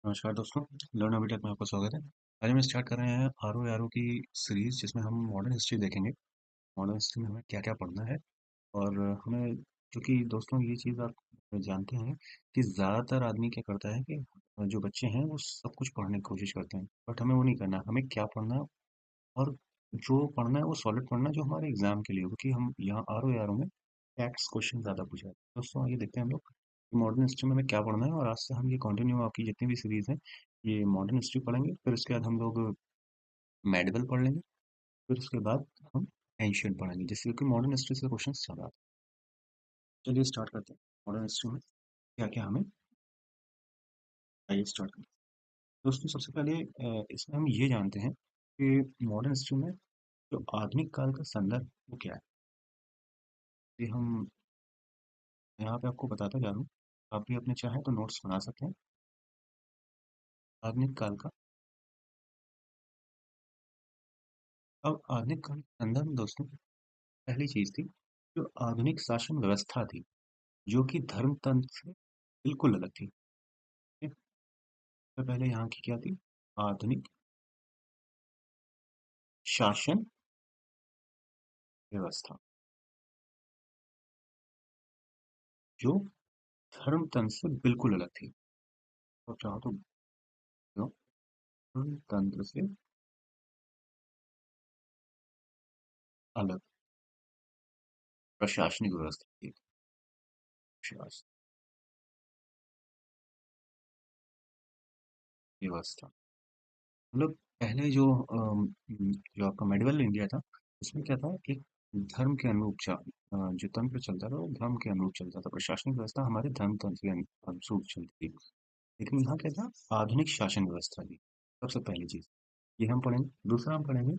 नमस्कार दोस्तों, लर्न अभी टेक में आपका स्वागत है। आज हम स्टार्ट कर रहे हैं आर ओ आर ओ की सीरीज़ जिसमें हम मॉडर्न हिस्ट्री देखेंगे। मॉडर्न हिस्ट्री में हमें क्या-क्या पढ़ना है और हमें क्योंकि दोस्तों ये चीज़ आप जानते हैं कि ज़्यादातर आदमी क्या करता है कि जो बच्चे हैं वो सब कुछ पढ़ने की कोशिश करते हैं, बट हमें वो नहीं करना है। हमें क्या पढ़ना है और जो पढ़ना है वो सॉलिड पढ़ना है जो हमारे एग्ज़ाम के लिए हो क्योंकि हम यहाँ आर ओ आर ओ में फैक्ट्स क्वेश्चन ज़्यादा पूछा है। दोस्तों आइए देखते हैं हम लोग मॉडर्न हिस्ट्री में हमें क्या पढ़ना है और आज से हम ये कंटिन्यू आपकी जितनी भी सीरीज़ है ये मॉडर्न हिस्ट्री पढ़ेंगे फिर उसके बाद हम लोग मेडिवल पढ़ लेंगे फिर उसके बाद हम एंशियंट पढ़ेंगे जिससे कि मॉडर्न हिस्ट्री से क्वेश्चन ज़्यादा आते हैं। चलिए स्टार्ट करते हैं मॉडर्न हिस्ट्री में क्या क्या हमें आइए स्टार्ट करते हैं। दोस्तों सबसे पहले इसमें हम ये जानते हैं कि मॉडर्न हिस्ट्री में जो आधुनिक काल का संदर्भ वो क्या है। ये हम यहाँ पे आपको बताता जा रहा हूँ। आप भी अपने चाहें तो नोट्स बना सकते हैं। आधुनिक काल का अब आधुनिक काल के संदर्भ में दोस्तों पहली चीज थी जो आधुनिक शासन व्यवस्था थी जो कि धर्म तंत्र से बिल्कुल अलग थी। ठीक है? तो पहले यहाँ की क्या थी आधुनिक शासन व्यवस्था जो धर्म तंत्र से बिल्कुल अलग थी। तो चाहो तो बोलो, धर्म तंत्र से अलग प्रशासनिक व्यवस्था थी। शासन व्यवस्था मतलब पहले जो आपका मेडिवल इंडिया था उसमें क्या था एक धर्म के अनुरूप जो तंत्र चलता था वो धर्म के अनुरूप चलता था। प्रशासनिक व्यवस्था हमारे धर्म तंत्र के अनुरूप चलती थी। लेकिन यहाँ क्या था आधुनिक शासन व्यवस्था थी सबसे पहली चीज ये हम पढ़ेंगे। दूसरा हम पढ़ेंगे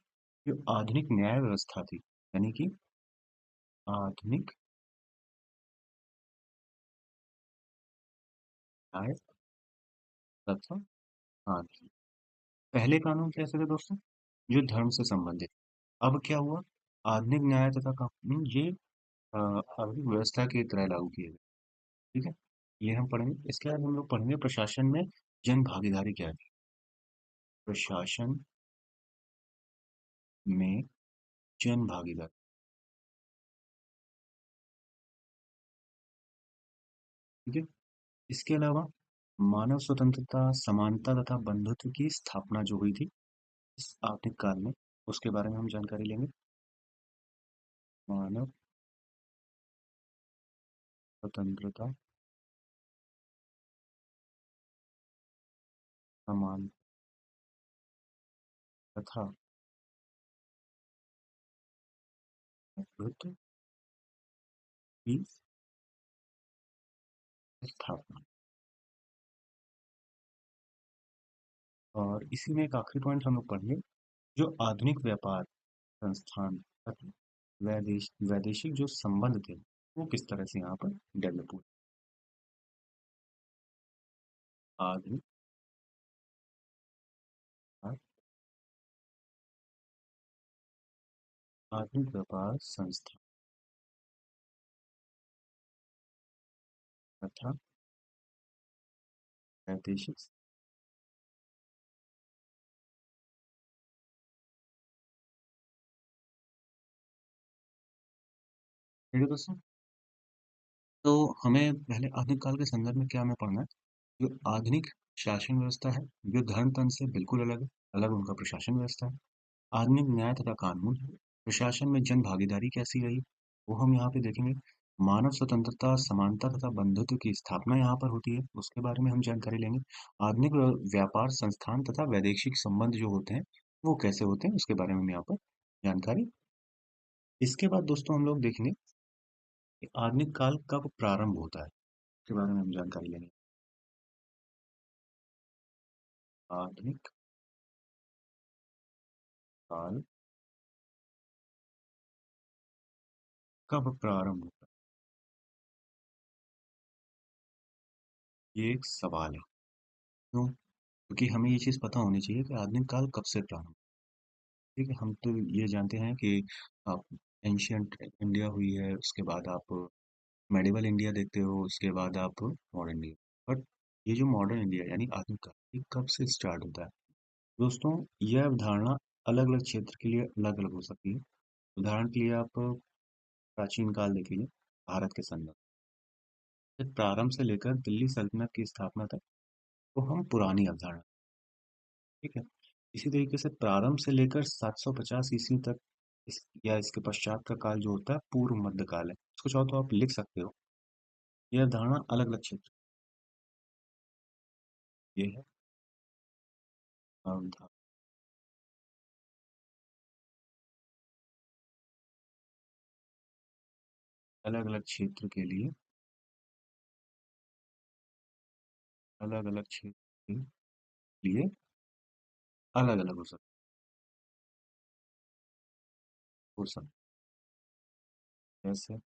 जो आधुनिक न्याय व्यवस्था थी यानी कि आधुनिक न्याय तथा कानून। पहले कानून कैसे थे दोस्तों जो धर्म से संबंधित। अब क्या हुआ आधुनिक न्याय तथा कानून ये आधुनिक व्यवस्था की तरह लागू किए गए। ठीक है ये हम पढ़ेंगे। इसके बाद हम लोग पढ़ेंगे प्रशासन में जन भागीदारी क्या है। प्रशासन में जन भागीदारी। ठीक है इसके अलावा मानव स्वतंत्रता समानता तथा बंधुत्व की स्थापना जो हुई थी इस आधुनिक काल में उसके बारे में हम जानकारी लेंगे। मानव स्वतंत्रता समान तथा बंधुत्व की स्थापना। और इसी में एक आखिरी पॉइंट हम लोग पढ़ेंगे जो आधुनिक व्यापार संस्थान तथा वैदेशिक जो संबंध थे वो किस तरह से यहाँ पर डेवलप हुए। आधुनिक आधुनिक व्यापार संस्थान तथा वैदेशिक। ठीक है दोस्तों तो हमें पहले आधुनिक काल के संदर्भ में क्या हमें पढ़ना है जो आधुनिक शासन व्यवस्था है जो धर्म तंत्र से बिल्कुल अलग है। अलग उनका प्रशासन व्यवस्था है। आधुनिक न्याय तथा कानून है। प्रशासन में जन भागीदारी कैसी रही वो हम यहाँ पे देखेंगे। मानव स्वतंत्रता समानता तथा बंधुत्व की स्थापना यहाँ पर होती है उसके बारे में हम जानकारी लेंगे। आधुनिक व्यापार संस्थान तथा वैदेशिक संबंध जो होते हैं वो कैसे होते हैं उसके बारे में हम यहाँ पर जानकारी। इसके बाद दोस्तों हम लोग देखेंगे कि आधुनिक काल कब प्रारंभ होता है इसके बारे में हम जानकारी लेंगे। आधुनिक काल कब प्रारंभ होता है ये एक सवाल है। क्यों क्योंकि हमें ये चीज़ पता होनी चाहिए कि आधुनिक काल कब से प्रारंभ। ठीक है हम तो ये जानते हैं कि आप एंशियंट इंडिया हुई है उसके बाद आप मेडिवल इंडिया देखते हो उसके बाद आप मॉडर्न इंडिया। ये जो मॉडर्न इंडिया यानी आधुनिक काल, ये कब से स्टार्ट होता है? दोस्तों, यह अवधारणा अलग-अलग क्षेत्र के लिए अलग-अलग हो सकती है। उदाहरण के लिए आप प्राचीन काल देखेंगे, भारत के संदर्भ में प्रारंभ से लेकर दिल्ली सल्तनत की स्थापना तक को हम पुरानी अवधारणा, ठीक है? इसी तरीके से प्रारंभ से लेकर 750 ईस्वी तक या इसके पश्चात का काल जो होता है पूर्व मध्य काल है। इसको चाहो तो आप लिख सकते हो। यह अवधारणा अलग-अलग क्षेत्र, ये है अवधारणा अलग-अलग क्षेत्र के अलग-अलग क्षेत्र के लिए अलग-अलग हो सकता है। जैसे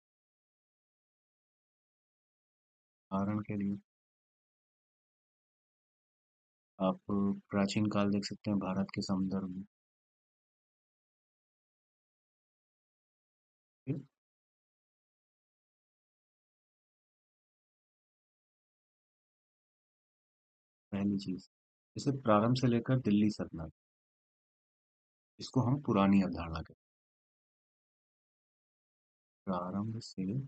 उदाहरण के लिए आप प्राचीन काल देख सकते हैं भारत के संदर्भ में। फिर पहली चीज, जैसे प्रारंभ से लेकर दिल्ली सल्तनत, इसको हम पुरानी अवधारणा कहते हैं। प्रारंभ से लेकर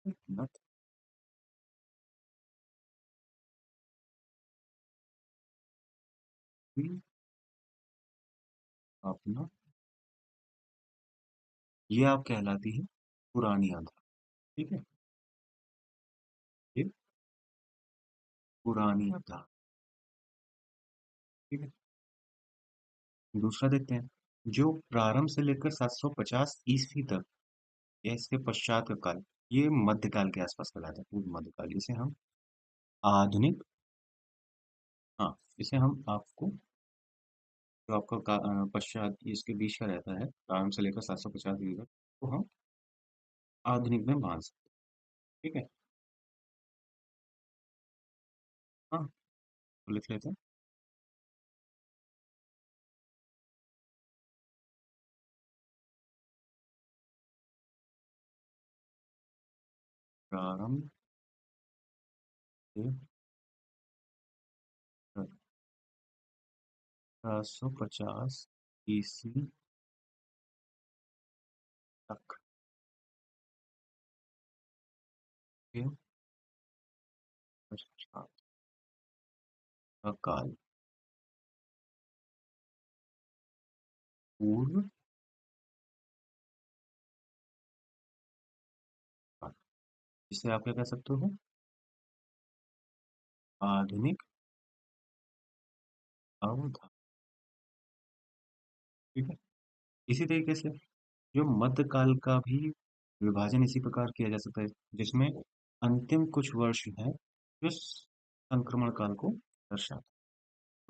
सल्तनत की स्थापना, ये आप कहलाती है पुरानी अवधारणा। ठीक है, ये पुरानी अवधारणा। ठीक है, दूसरा देखते हैं, जो प्रारंभ से लेकर 750 ईस्वी तक या इसके पश्चात का काल, ये मध्यकाल के आसपास कहलाता है, पूर्व मध्यकाल। इसे हम आधुनिक, हाँ, इसे हम आपको जो आपका पश्चात इसके बीच का रहता है प्रारंभ से लेकर 750 ईस्वी तक, तो हम आधुनिक में मान सकते हैं। ठीक है, हाँ, तो लिख लेते हैं प्रारंभ से 750 ईस्वी तक के पश्चात का काल पूर्व काल, जिसे आप क्या कह सकते हो, आधुनिक अवधारणा। ठीक है, इसी तरीके से जो मध्यकाल का भी विभाजन इसी प्रकार किया जा सकता है, जिसमें अंतिम कुछ वर्ष है जो संक्रमण काल को दर्शाता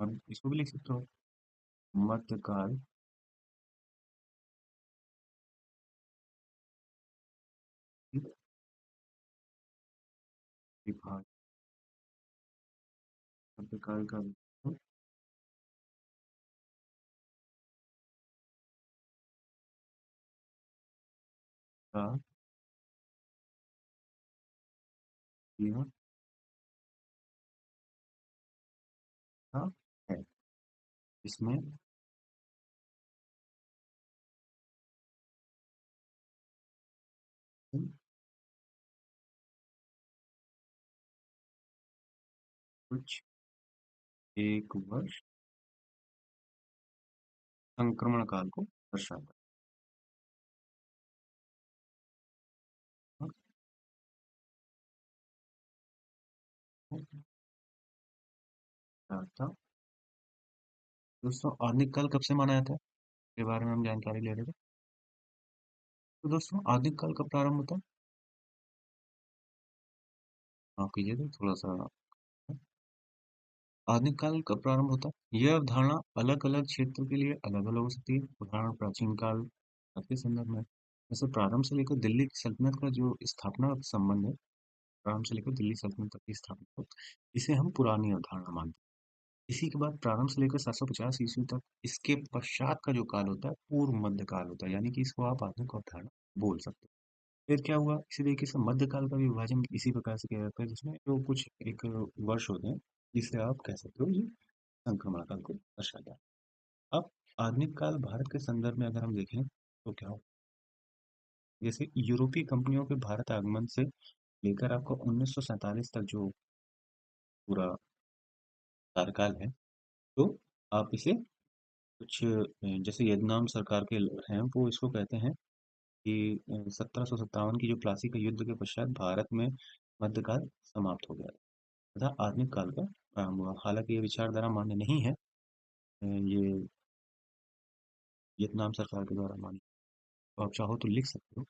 है। और इसको भी लिख सकते हो मध्यकाल की विभाजन, मध्यकाल का विभाजन का यह था है, इसमें कुछ एक वर्ष संक्रमण काल को दर्शाता है। दर्शाता, दोस्तों आधुनिक काल कब से माना जाता है, इसके बारे में हम जानकारी ले रहे थे। तो दोस्तों आधुनिक काल कब प्रारंभ होता है, आप कीजिए तो थोड़ा सा। आधुनिक काल कब प्रारंभ होता है, यह अवधारणा अलग अलग क्षेत्र के लिए अलग अलग हो सकती है। उदाहरण प्राचीन काल के संदर्भ में, जैसे प्रारंभ से लेकर दिल्ली की सल्तनत का जो स्थापना का संबंध है, प्रारंभ से लेकर दिल्ली सल्तनत तक की स्थापना तक, इसे हम पुरानी अवधारणा मानते हैं। इसी के बाद प्रारंभ से लेकर 750 ईस्वी तक इसके पश्चात का जो काल होता है पूर्व मध्य काल होता है, यानी कि इसको आप आधुनिक अवधारणा बोल सकते हो। फिर क्या हुआ, इसी तरीके से मध्यकाल का भी विभाजन इसी प्रकार से किया जाता है, जिसमें जो कुछ एक वर्ष होते हैं, जिसे आप कह सकते हो ये संक्रमण काल को दर्शाता है। अब आधुनिक काल भारत के संदर्भ में अगर हम देखें तो क्या हो, जैसे यूरोपीय कंपनियों के भारत आगमन से लेकर आपको 1947 तक जो पूरा कार्यकाल है, तो आप इसे कुछ जैसे वियतनाम सरकार के हैं वो इसको कहते हैं कि 1757 की जो प्लासी के युद्ध के पश्चात भारत में मध्यकाल समाप्त हो गया तथा आधुनिक काल का प्रारंभ हुआ। हालांकि ये विचारधारा मान्य नहीं है, ये वियतनाम सरकार के द्वारा मान्य। तो आप चाहो तो लिख सकते हो।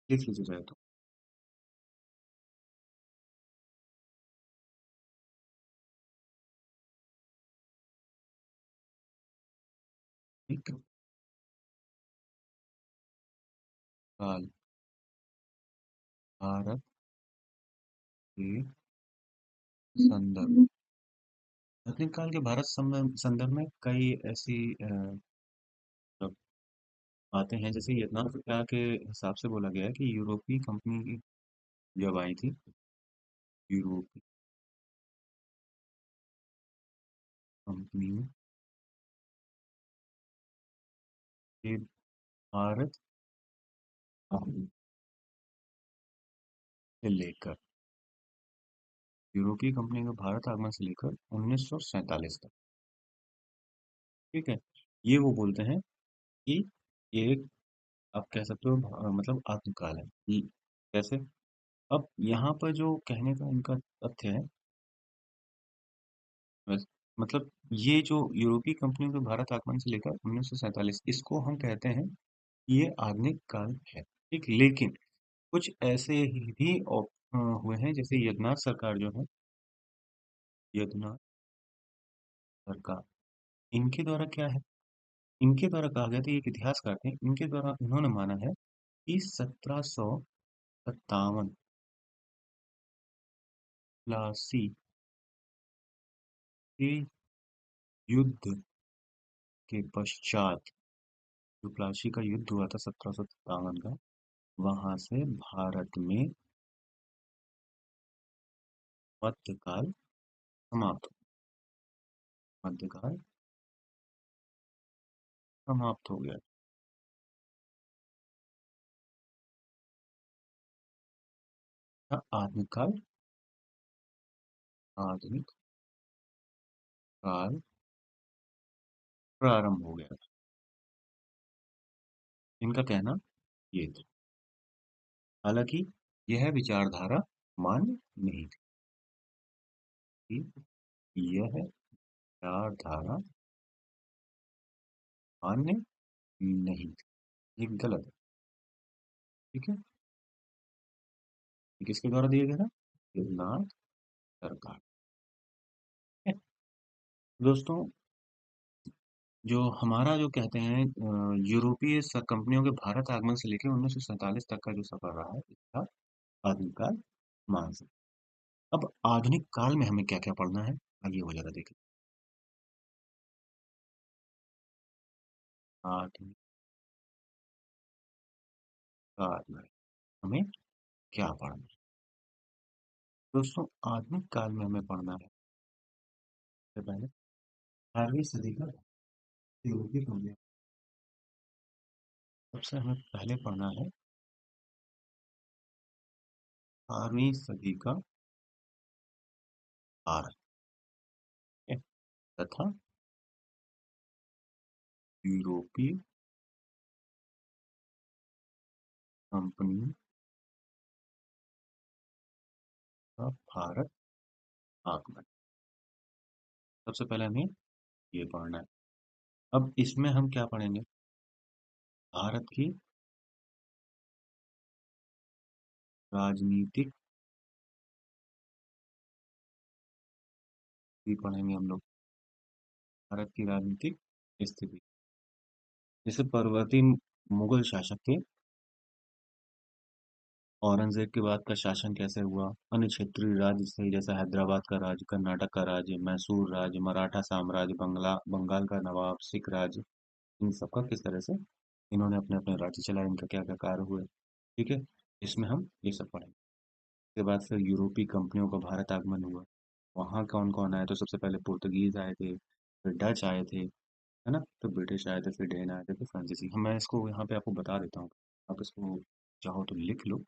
लिख लीजिए चाहे तो। ठीक है। काल भारत के संदर्भ, आधुनिक काल के भारत संदर्भ में कई ऐसी मतलब बातें हैं, जैसे वियतनाम सरकार के हिसाब से बोला गया है कि यूरोपीय कंपनी जब आई थी, यूरोपीय कंपनी के भारत आगमन से लेकर, यूरोपीय कंपनी का भारत आगमन से लेकर 1947 तक, ठीक है, ये वो बोलते हैं कि ये एक, आप कह सकते हो मतलब आत्मकाल है। कैसे? अब यहाँ पर जो कहने का इनका तथ्य है, बस मतलब ये जो यूरोपीय कंपनियों के भारत आगमन से लेकर 1947, इसको हम कहते हैं कि ये आधुनिक काल है। ठीक, लेकिन कुछ ऐसे ही भी हुए हैं, जैसे यज्ञनाथ सरकार जो है, यज्ञनाथ सरकार, इनके द्वारा क्या है, इनके द्वारा कहा गया था, ये एक इतिहासकार थे, इनके द्वारा इन्होंने माना है कि 1757 प्लासी के युद्ध के पश्चात, जो प्लासी का युद्ध हुआ था 1757 का, वहां से भारत में मध्यकाल समाप्त, मध्यकाल समाप्त हो गया था। आधुनिक काल, आधुनिक काल प्रारंभ हो गया था, इनका कहना ये था। हालांकि यह विचारधारा मान्य नहीं थी, यह विचारधारा मान्य नहीं थी, ये गलत है। ठीक है, ये किसके द्वारा दिया गया था? युगनाथ सरकार। ठीक है? दोस्तों, जो हमारा जो कहते हैं यूरोपीय कंपनियों के भारत आगमन से लेकर 1947 तक का जो सफर रहा है, इसका आधुनिक काल मान सकते। अब आधुनिक काल में हमें क्या क्या पढ़ना है, आइए वो जरा देखें। आधुनिक काल में हमें क्या पढ़ना है? दोस्तों, आधुनिक काल में हमें पढ़ना है, सबसे पहले 18वीं सदी का यूरोपीय कंपनी। सबसे हमें पहले पढ़ना है 18वीं सदी का भारत, ठीक है? तथा यूरोपीय कंपनी का भारत आगमन, सबसे पहले हमें ये पढ़ना है। अब इसमें हम क्या पढ़ेंगे? भारत की राजनीतिक भी पढ़ेंगे हम लोग, भारत की राजनीतिक स्थिति। जैसे परवर्ती मुगल शासक थे, औरंगजेब के बाद का शासन कैसे हुआ, अन्य क्षेत्रीय राज्य से जैसे हैदराबाद का राज्य, कर्नाटक का राज्य, मैसूर राज्य, मराठा साम्राज्य, बंगाल का नवाब, सिख राज्य, इन सबका किस तरह से इन्होंने अपने अपने राज्य चलाए, इनका क्या क्या कार्य हुए। ठीक है, इसमें हम ये सब पढ़ेंगे। उसके बाद फिर यूरोपीय कंपनियों का भारत आगमन हुआ। वहाँ कौन कौन आए, तो सबसे पहले पुर्तगीज आए थे, फिर डच आए थे, है ना, तो ब्रिटिश आए थे, फिर डेन आए थे, फिर फ्रांसीसी। हम मैं इसको यहाँ पे आपको बता देता हूँ, आप इसको चाहो तो लिख लो।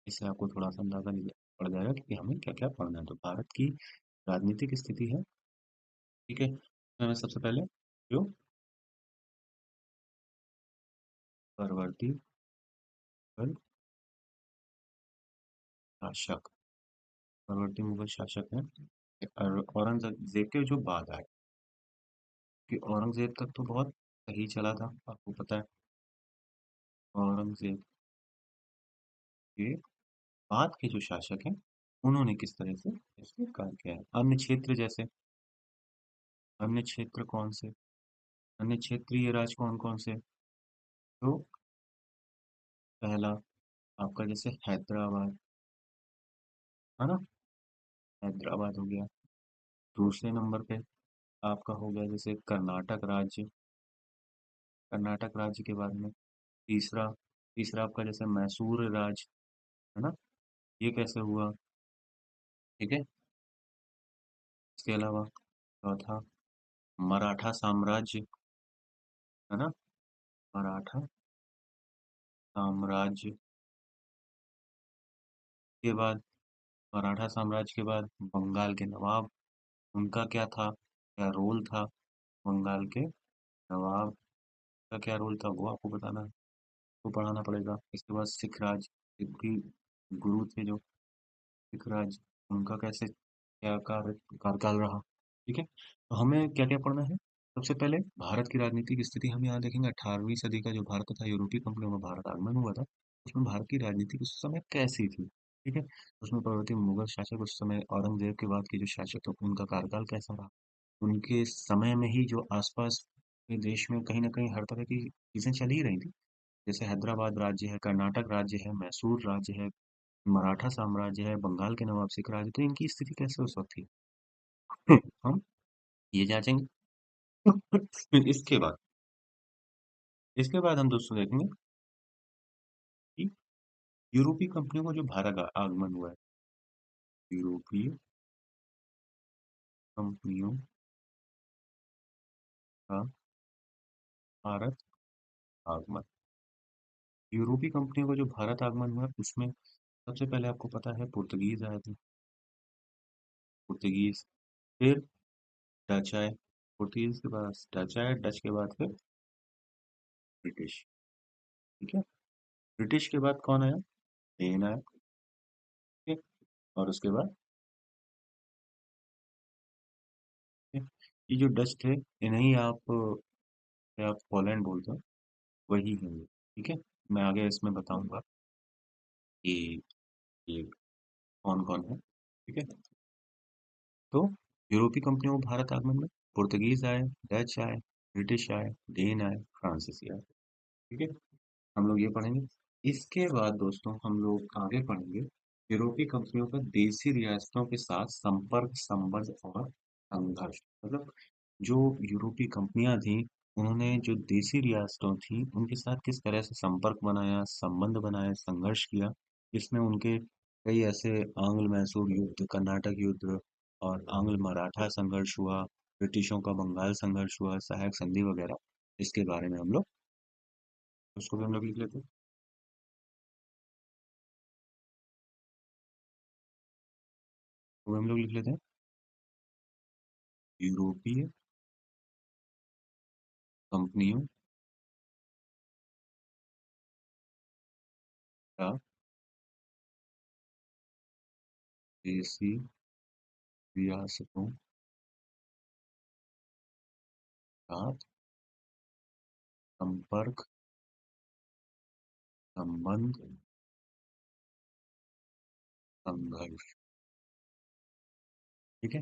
इससे आपको थोड़ा सा अंदाजा पड़ जाएगा कि हमें क्या क्या पढ़ना है। तो भारत की राजनीतिक स्थिति है, ठीक है, तो हमें सबसे पहले जो परवर्ती मुगल शासक, परवर्ती मुगल शासक है औरंगजेब के जो बाद आए, कि औरंगजेब तक तो बहुत सही चला था, आपको पता है। औरंगजेब के बाद के जो शासक हैं, उन्होंने किस तरह से इसमें कार्य किया है। अन्य क्षेत्र जैसे, अन्य क्षेत्र कौन से, अन्य क्षेत्रीय राज्य कौन कौन से, तो पहला आपका जैसे हैदराबाद, है ना, हैदराबाद हो गया। दूसरे नंबर पे आपका हो गया जैसे कर्नाटक राज्य, कर्नाटक राज्य के बारे में। तीसरा, तीसरा आपका जैसे मैसूर राज्य, है ना, ये कैसे हुआ, ठीक है। इसके अलावा चौथा मराठा साम्राज्य, है ना, मराठा साम्राज्य के बाद, मराठा साम्राज्य के बाद बंगाल के नवाब, उनका क्या था, क्या रोल था, बंगाल के नवाब का क्या रोल था वो आपको बताना है, वो पढ़ाना पड़ेगा। इसके बाद सिख राज, सिख भी गुरु थे जो सिख राज, उनका कैसे क्या कार्यकाल रहा। ठीक है, तो हमें क्या क्या पढ़ना है। सबसे पहले भारत की राजनीतिक स्थिति हम यहाँ देखेंगे। 18वीं सदी का जो भारत तथा यूरोपीय कंपनियों में भारत आगमन हुआ था, उसमें भारत की राजनीति उस समय कैसी थी। ठीक है, उसमें पर्वतीय मुगल शासक, उस समय औरंगजेब के बाद के जो शासक थे उनका कार्यकाल कैसा रहा। उनके समय में ही जो आसपास के देश में कहीं ना कहीं हर तरह की चीजें चल ही रही थी। जैसे हैदराबाद राज्य है, कर्नाटक राज्य है, मैसूर राज्य है, मराठा साम्राज्य है, बंगाल के नवाब, सिख राज, तो इनकी स्थिति कैसे उस वक्त थी, हम ये जांचेंगे। फिर इसके बाद हम दोस्तों देखेंगे कि यूरोपीय कंपनियों का जो भारत आगमन हुआ है, यूरोपीय कंपनियों का भारत आगमन, यूरोपीय कंपनियों का जो भारत आगमन हुआ है, उसमें सबसे पहले आपको पता है पुर्तगीज आए थे, पुर्तगीज, फिर डच आए, पुर्तगीज के बाद डच आए, डच के बाद फिर ब्रिटिश। ठीक है, ब्रिटिश के बाद कौन आया, स्पेन आया। ठीक है, और उसके बाद ये जो डच थे, इन्हें आप पोलैंड बोलते हो, वही है ये। ठीक है, मैं आगे इसमें बताऊंगा कि ये कौन कौन है। ठीक है, तो यूरोपीय कंपनियों को भारत आगमन में पुर्तगीज आए, डच आए, ब्रिटिश आए, डेन आए, फ्रांसीसी आए। ठीक है, हम लोग ये पढ़ेंगे। इसके बाद दोस्तों हम लोग आगे पढ़ेंगे यूरोपीय कंपनियों का देसी रियासतों के साथ संपर्क, संबंध और संघर्ष। मतलब जो यूरोपीय कंपनियां थी, उन्होंने जो देसी रियासतों थी उनके साथ किस तरह से संपर्क बनाया, संबंध बनाए, संघर्ष किया। इसमें उनके कई ऐसे आंग्ल मैसूर युद्ध, कर्नाटक युद्ध और आंग्ल मराठा संघर्ष हुआ, ब्रिटिशों का बंगाल संघर्ष हुआ, सहायक संधि वगैरह, इसके बारे में हम लोग, उसको भी हम लोग लिख लेते हैं, वो भी हम लोग लिख लेते हैं। यूरोपीय कंपनियों का देसी रियासतों का संपर्क, संबंध, संघर्ष। ठीक है,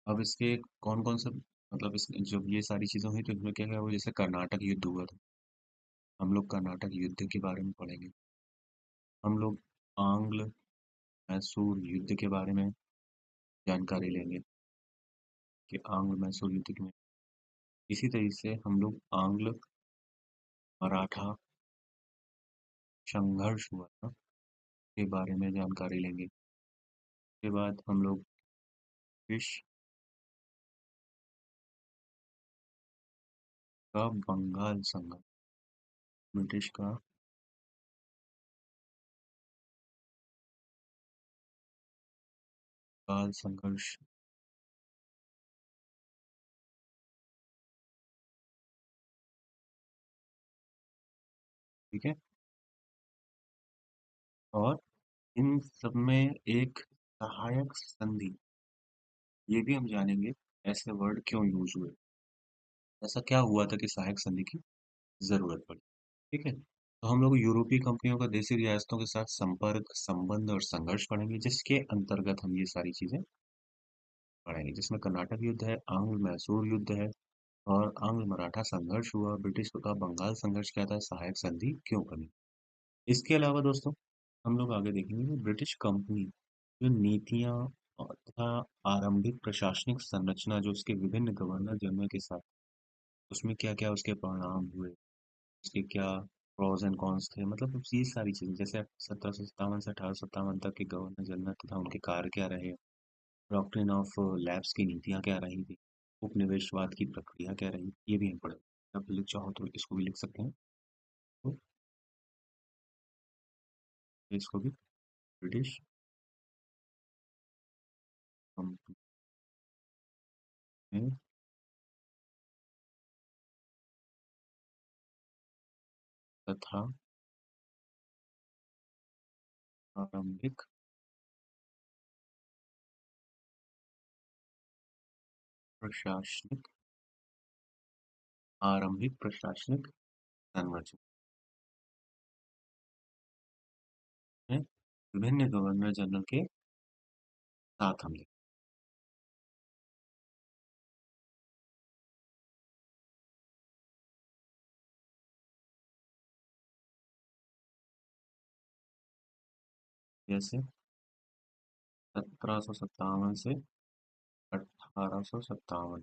अब इसके कौन कौन से मतलब इस जब ये सारी चीज़ें हुई तो इसमें क्या क्या हुआ, जैसे कर्नाटक युद्ध हुआ था। हम लोग कर्नाटक युद्ध के बारे में पढ़ेंगे। हम लोग आंग्ल मैसूर युद्ध के बारे में जानकारी लेंगे कि आंग्ल मैसूर युद्ध में इसी तरीके से हम लोग आंग्ल मराठा संघर्ष हुआ था के बारे में जानकारी लेंगे। उसके बाद हम लोग ब्रिटिश का बंगाल संघर्ष, ब्रिटिश का बंगाल संघर्ष, ठीक है। और इन सब में एक सहायक संधि, ये भी हम जानेंगे ऐसे वर्ड क्यों यूज हुए, ऐसा क्या हुआ था कि सहायक संधि की जरूरत पड़ी। ठीक है, तो हम लोग यूरोपीय कंपनियों का देशी रियासतों के साथ संपर्क, संबंध और संघर्ष पढ़ेंगे, जिसके अंतर्गत हम ये सारी चीजें पढ़ेंगे, जिसमें कर्नाटक युद्ध है, आंग्ल मैसूर युद्ध है और आंग्ल मराठा संघर्ष हुआ, ब्रिटिश का बंगाल संघर्ष क्या था, सहायक संधि क्यों बनी। इसके अलावा दोस्तों हम लोग आगे देखेंगे कि ब्रिटिश कंपनी जो नीतियां तथा आरंभिक प्रशासनिक संरचना जो उसके विभिन्न गवर्नर जनरल के साथ, उसमें क्या क्या उसके परिणाम हुए, उसके क्या प्रोज एंड कॉन्स थे, मतलब ये सारी चीजें, जैसे 1757 से 1857 तक के गवर्नर जनरल तथा उनके कार्य क्या रहे, डॉक्ट्रिन ऑफ लैब्स की नीतियां क्या रही थी, उपनिवेशवाद की प्रक्रिया क्या रही, ये भी हम पढ़ेंगे। आप लिख चाहो तो इसको भी लिख सकते हैं, तो इसको भी ब्रिटिश कंपनी में तथा आरंभिक प्रशासनिक संरचना में विभिन्न गवर्नर जनरल के साथ हम लिखें। जैसे 1757 से 1857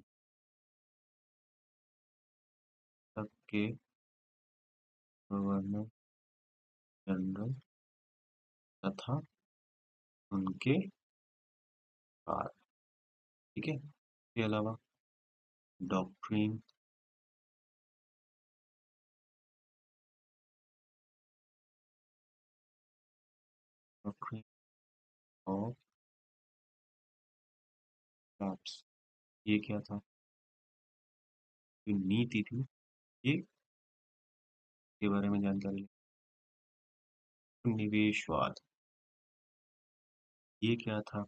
तक के गवर्नर जनरल तथा उनके कार्य, ठीक है। इसके अलावा डॉक्ट्रिन डॉक्ट्रिन ऑफ लैप्स, ये क्या था, जो नीति थी, ये के बारे में जानकारी लें। निवेशवाद, ये क्या था,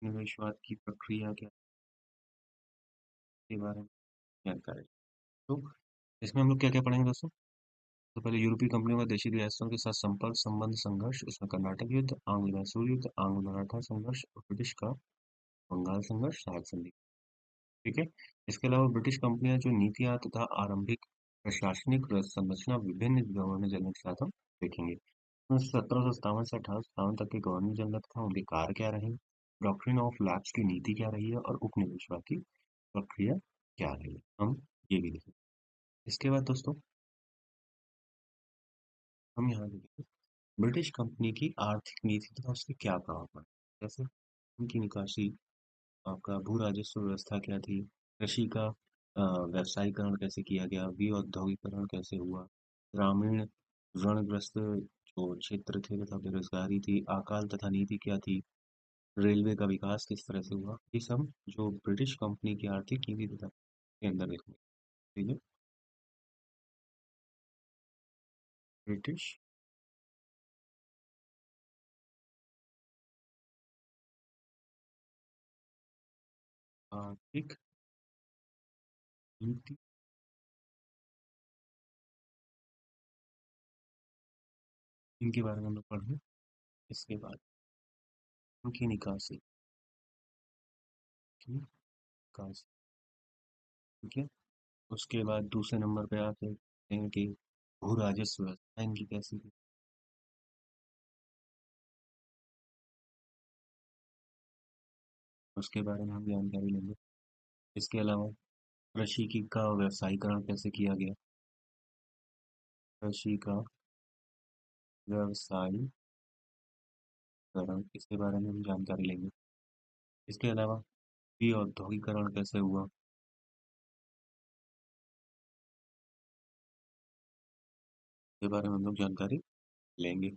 निवेशवाद की प्रक्रिया क्या, के बारे में जानकारी। तो इसमें हम लोग क्या क्या पढ़ेंगे दोस्तों, तो पहले यूरोपीय कंपनियों का देशी रियासतों के साथ संपर्क, संबंध, संघर्ष, उसमें कर्नाटक युद्ध, आंग्ल मैसूर युद्ध, आंग्ल मराठा संघर्ष और ब्रिटिश का बंगाल संघर्ष, सहायक संधि, ठीक है। इसके अलावा ब्रिटिश कंपनियां जो नीतियां तथा आरंभिक प्रशासनिक संरचना विभिन्न गवर्नर जनरल के साथ हम देखेंगे। 1757 से 1857 तक के गवर्नर जनरल था, उनके कार्य क्या रहे, डॉक्ट्रिन ऑफ लैप्स की नीति क्या रही है और उपनिवेशवाद की प्रक्रिया क्या रही है, हम ये भी देखेंगे। इसके बाद दोस्तों हम यहाँ देखेंगे ब्रिटिश कंपनी की आर्थिक नीति तथा उसके क्या प्रभाव पड़े, जैसे उनकी निकासी, आपका भू राजस्व व्यवस्था क्या थी, कृषि का व्यवसायीकरण कैसे किया गया, औद्योगिकरण कैसे हुआ, ग्रामीण ऋणग्रस्त जो क्षेत्र थे तथा बेरोजगारी थी, अकाल तथा नीति क्या थी, रेलवे का विकास किस तरह से हुआ, ये सब जो ब्रिटिश कंपनी की आर्थिक नीति तथा के अंदर देखेंगे, ठीक है। ब्रिटिश आर्थिक नीति, इनके बारे में हम लोग पढ़ेंगे। इसके बाद उनकी निकासी की विकास। ठीक है। उसके बाद दूसरे नंबर पे आप देखते हैं कि भू राजस्व व्यवस्था इनकी कैसी थी। उसके बारे में हम जानकारी लेंगे। इसके अलावा कृषि की का व्यवसायीकरण कैसे किया गया। कृषि का व्यवसायीकरण, इसके बारे में हम जानकारी लेंगे। इसके अलावा भी औद्योगिकरण कैसे हुआ, इसके बारे में हम लोग जानकारी लेंगे।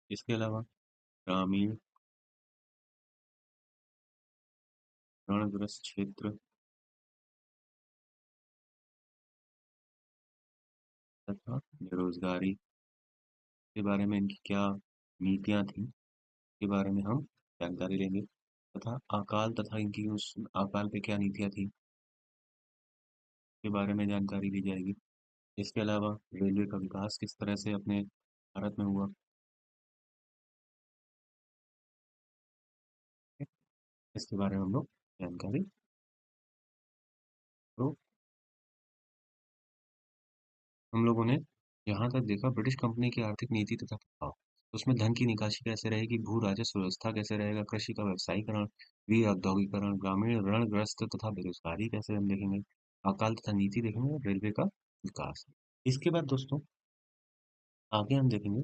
इसके अलावा ग्रामीण रणग्रस्त क्षेत्र तथा बेरोजगारी के बारे में इनकी क्या नीतियां थी, के बारे में हम जानकारी लेंगे। तथा अकाल तथा इनकी उस अकाल पे क्या नीतियां थी, के बारे में जानकारी दी जाएगी। इसके अलावा रेलवे का विकास किस तरह से अपने भारत में हुआ, इसके बारे में हम लोग जानकारी तो हम लोगों ने यहाँ तक देखा ब्रिटिश कंपनी की आर्थिक नीति तथा प्रभाव। उसमें धन की निकासी कैसे रहेगी, भू राजस्व व्यवस्था कैसे रहेगा, कृषि का व्यवसायीकरण, वी औद्योगिकरण, ग्रामीण ऋणग्रस्त तथा बेरोजगारी कैसे हम देखेंगे, अकाल तथा नीति देखेंगे, और रेलवे का विकास। इसके बाद दोस्तों आगे हम देखेंगे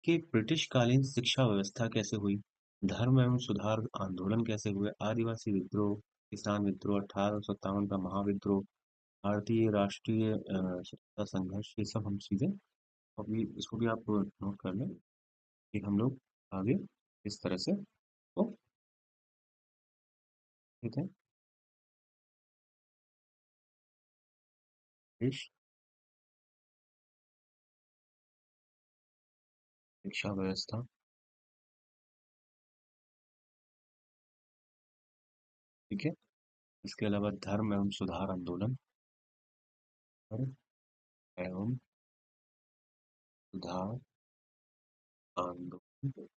कि ब्रिटिश कालीन शिक्षा व्यवस्था कैसे हुई, धर्म एवं सुधार आंदोलन कैसे हुए, आदिवासी विद्रोह, किसान विद्रोह, 1857 का महाविद्रोह, भारतीय राष्ट्रीय स्वतंत्रता संघर्ष, ये सब हम चीजें अभी इसको भी आप नोट कर लें कि हम लोग आगे इस तरह से तो ठीक है। ब्रिटिश शिक्षा व्यवस्था, ठीक है। इसके अलावा धर्म एवं सुधार आंदोलन, धर्म एवं सुधार आंदोलन के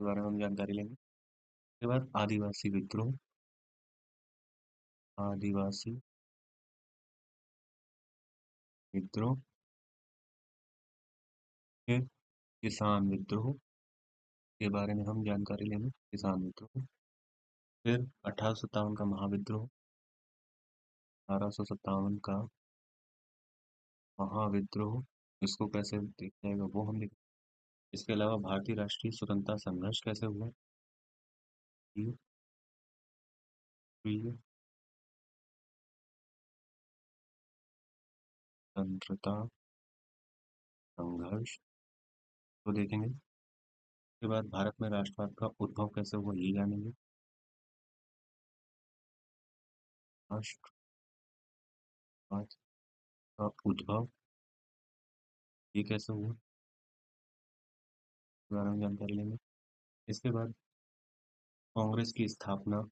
बारे में हम जानकारी लेंगे। उसके बाद आदिवासी विद्रोह, आदिवासी विद्रोह, फिर किसान विद्रोह के बारे में हम जानकारी लेंगे, किसान विद्रोह। फिर 1857 का महाविद्रोह, 1857 का महाविद्रोह, इसको कैसे देखा जाएगा वो हम देखेंगे। इसके अलावा भारतीय राष्ट्रीय स्वतंत्रता संघर्ष कैसे हुआ, ये प्रिय स्वतंत्रता संघर्ष को देखेंगे। उसके बाद भारत में राष्ट्रवाद का उद्भव कैसे हुआ ये जानेंगे, राष्ट्रवाद का उद्भव ये कैसे हुआ, इसके बारे में जानकारी लेंगे। इसके बाद कांग्रेस की स्थापना,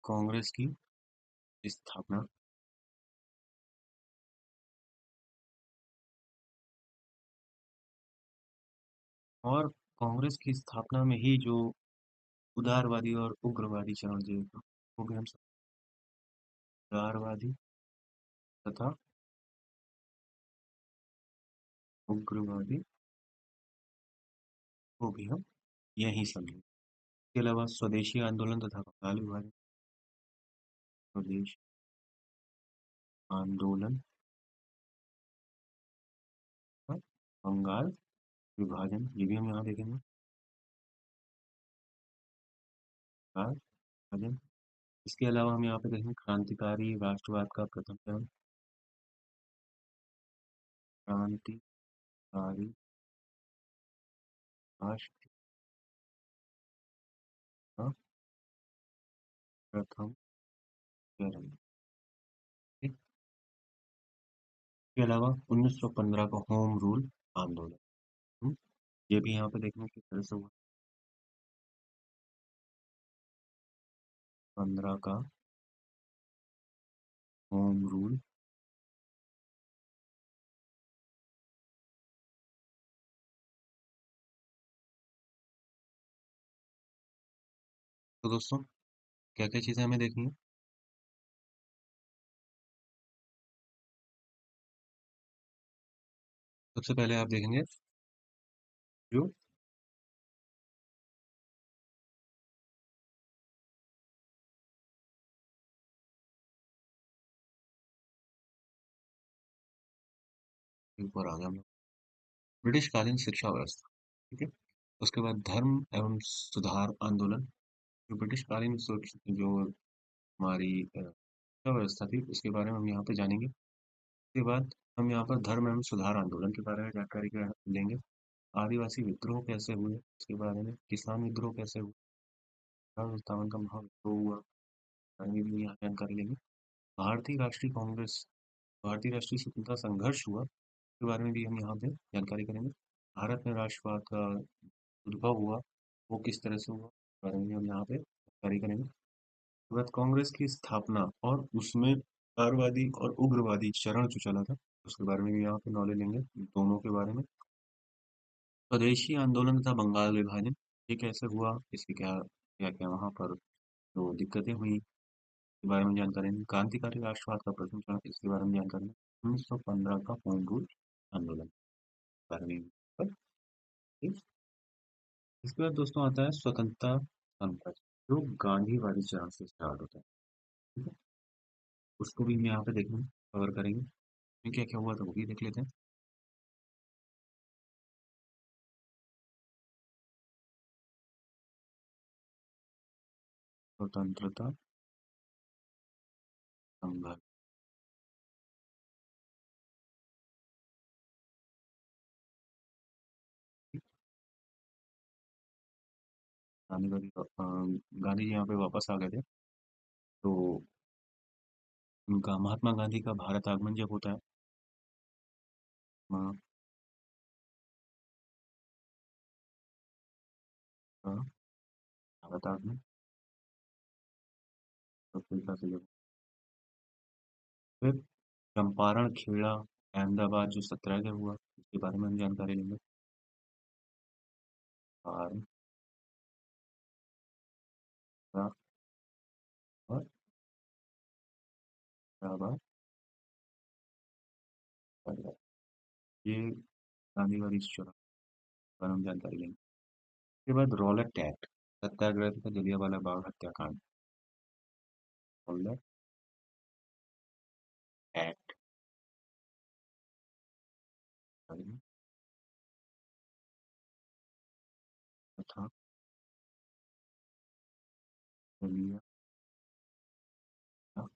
कांग्रेस की स्थापना, और कांग्रेस की स्थापना में ही जो उदारवादी और उग्रवादी चरण जो हो गए, हम सब उदारवादी तथा उग्रवादी को भी हम यही समझें। इसके अलावा स्वदेशी आंदोलन तथा बंगाल विभाजन, स्वदेश आंदोलन तथा बंगाल विभाजन, ये भी हम यहाँ देखेंगे। बंगाल विभाजन। इसके अलावा हम यहाँ पे देखेंगे क्रांतिकारी राष्ट्रवाद का प्रथम चरण, क्रांतिकारी राष्ट्र का प्रथम चरण। ठीक। इसके अलावा 1915 का होम रूल आंदोलन, हम्म, ये भी यहाँ पे देखने की तरह से हुआ। 15 का होम रूल तो दोस्तों क्या-क्या चीज़ें हमें देखनी है? सबसे पहले आप देखेंगे जो ऊपर आ गया हम लोग, ब्रिटिशकालीन शिक्षा व्यवस्था, ठीक है? उसके बाद धर्म एवं सुधार आंदोलन, जो ब्रिटिशकालीन जो हमारी शिक्षा व्यवस्था थी, उसके बारे में हम यहाँ पे जानेंगे। उसके बाद हम यहाँ पर धर्म एवं सुधार आंदोलन के बारे में जानकारी लेंगे। आदिवासी विद्रोह कैसे हुए, उसके बारे में, किसान विद्रोह कैसे हुआ, राजस्थान का महाविद्रोह हुआ, आगे भी यहाँ जानकारी लेंगे। भारतीय राष्ट्रीय कांग्रेस, भारतीय राष्ट्रीय स्वतंत्रता संघर्ष हुआ, के बारे में भी हम यहाँ पे जानकारी करेंगे। भारत में राष्ट्रवाद का उद्भव हुआ, वो किस तरह से हुआ, इस बारे में भी हम यहाँ पे जानकारी करेंगे। उसके बाद कांग्रेस की स्थापना और उसमें उदारवादी और उग्रवादी चरण जो चला था, उसके बारे में भी यहाँ पे नॉलेज लेंगे, दोनों के बारे में। स्वदेशी आंदोलन तथा बंगाल विभाजन, ये कैसे हुआ, इसकी क्या क्या क्या वहाँ पर जो दिक्कतें हुई, के बारे में जानकारी लेंगे। क्रांतिकारी राष्ट्रवाद का प्रथम चरण, इसके बारे में जानकारी लेंगे। 1915 का होम रूल आंदोलन के बारे में पर, ठीक। इसके बाद दोस्तों आता है स्वतंत्रता संघर्ष, जो गांधीवादी चरण से स्टार्ट होता है, ठीक है? उसको भी हम यहाँ पे देखेंगे, कवर करेंगे। क्या क्या हुआ था वो भी देख लेते हैं। स्वतंत्रता संघर्ष, गांधीवादी गांधी जी यहाँ पे वापस आ गए थे, तो उनका महात्मा गांधी का भारत आगमन जब होता है, महात्मा का भारत आगमन, तो तरीका से जब फिर चंपारण खेड़ा अहमदाबाद जो सत्याग्रह हुआ, उसके बारे में हम जानकारी लेंगे। भारत का और अहमदाबाद सत्याग्रह, ये गांधीवादी चरण पर हम जानकारी लेंगे। उसके बाद रॉलेट एक्ट, सत्याग्रह तथा जलियांवाला बाग हत्याकांड, रॉलेट एक्ट तथा जलियांवाला बाग,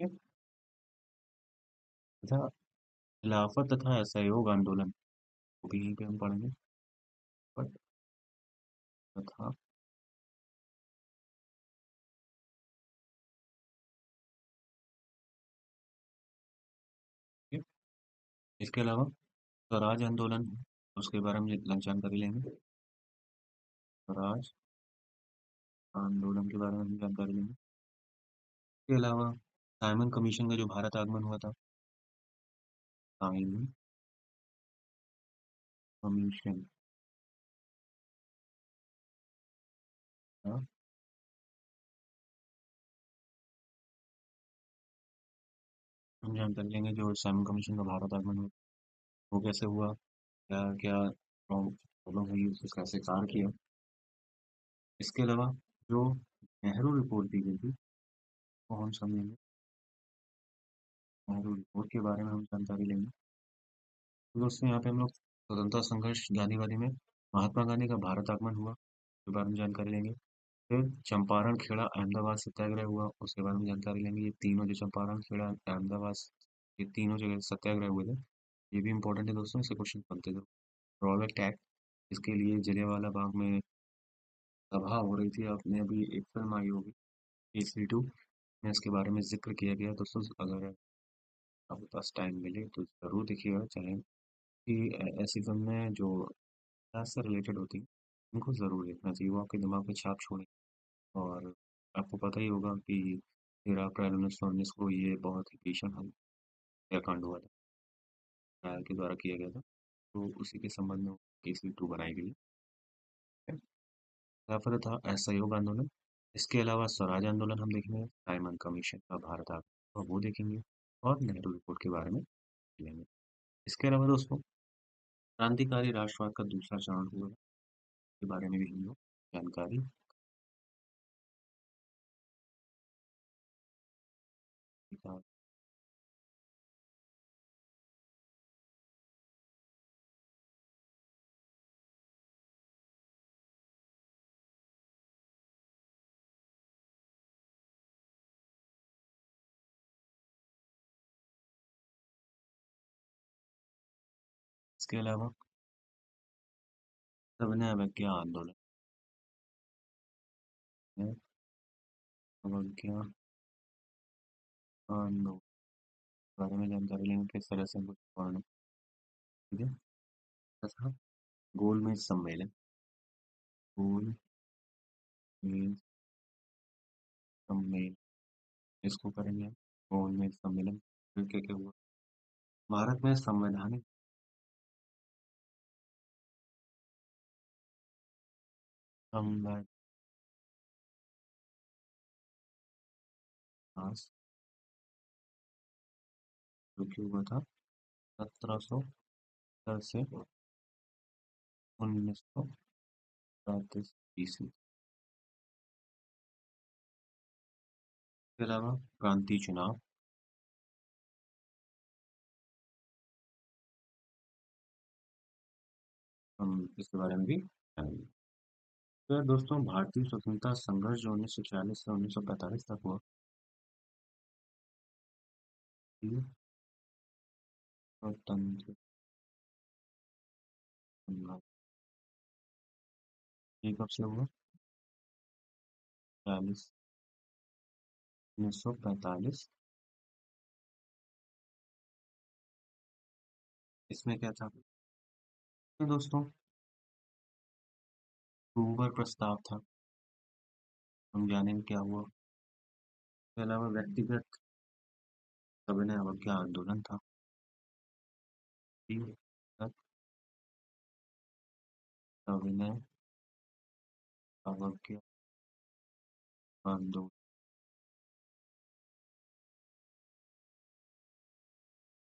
ठीक है? तथा खिलाफत तथा असहयोग आंदोलन को भी यहीं पे हम पढ़ेंगे, बट तथा, ठीक है? इसके अलावा स्वराज आंदोलन, उसके बारे में जानकारी लेंगे। स्वराज आंदोलन के बारे में हम जानकारी लेंगे। इसके अलावा साइमन कमीशन का जो भारत आगमन हुआ था, साइमन कमीशन का हम जानकारी लेंगे। जो साइमन कमीशन का भारत आगमन हुआ, वो कैसे हुआ, क्या क्या प्रॉब्लम हुई, उसको कैसे कार्य किया। इसके अलावा जो नेहरू रिपोर्ट दी गई थी, वो हम समझेंगे। नेहरू रिपोर्ट के बारे में हम जानकारी लेंगे। तो दोस्तों यहाँ पे हम लोग स्वतंत्रता संघर्ष गांधीवादी में महात्मा गांधी का भारत आगमन हुआ, उसके बारे में जानकारी लेंगे। फिर चंपारण खेड़ा अहमदाबाद सत्याग्रह हुआ, उसके बारे में जानकारी लेंगे। ये तीनों जो चंपारण खेड़ा अहमदाबाद, ये तीनों जगह सत्याग्रह हुए थे, ये भी इंपॉर्टेंट है दोस्तों, इससे क्वेश्चन बनते थे। रॉबर्ट एक्ट, इसके लिए जलियांवाला बाग में सभा हो रही थी, आपने अभी एक फिल्म आई होगी केसरी 2 में इसके बारे में जिक्र किया गया। दोस्तों अगर आपके पास टाइम मिले तो ज़रूर देखिएगा, चाहे कि ऐसी फिल्में जो इतिहास से रिलेटेड होती हैं, उनको ज़रूर देखना चाहिए, वो आपके दिमाग में छाप छोड़े। और आपको पता ही होगा कि 13 अप्रैल 1919 को ये बहुत ही भीषण हत्याकांड हुआ था। राय के द्वारा किया गया था। तो उसी के संबंध में केसरी 2 बनाई गई है। फिर था असहयोग आंदोलन। इसके अलावा स्वराज आंदोलन हम देखेंगे, साइमन कमीशन का भारत आग तो वो देखेंगे, और नेहरू रिपोर्ट के बारे में लेंगे। इसके अलावा दोस्तों, क्रांतिकारी राष्ट्रवाद का दूसरा चरण हुआ के बारे में भी हम लोग जानकारी निकाल। इसके अलावा सविनय अवज्ञा आंदोलन है। अवज्ञा आंदोलन के बारे में जानकारी लेंगे, किस तरह से कुछ पढ़ना, ठीक है। तथा गोलमेज सम्मेलन, गोलमेज सम्मेलन इसको करेंगे। गोलमेज सम्मेलन फिर क्या हुआ, भारत में संवैधानिक संविधान जो कि हुआ था 1770 से 1935 ईस्वी के अलावा प्रांतीय चुनाव, हम इसके बारे में भी जानेंगे। तो यार दोस्तों, भारतीय स्वतंत्रता संघर्ष जो 1946 से 1945 तक हुआ, ये स्वतंत्र संघर्ष ये कब से हुआ, 40 1945। इसमें क्या था तो दोस्तों, रूबर प्रस्ताव था, हम जानेंगे क्या हुआ। इसके अलावा व्यक्तिगत सविनय अवज्ञा आंदोलन था, व्यक्तिगत सविनय अवज्ञा आंदोलन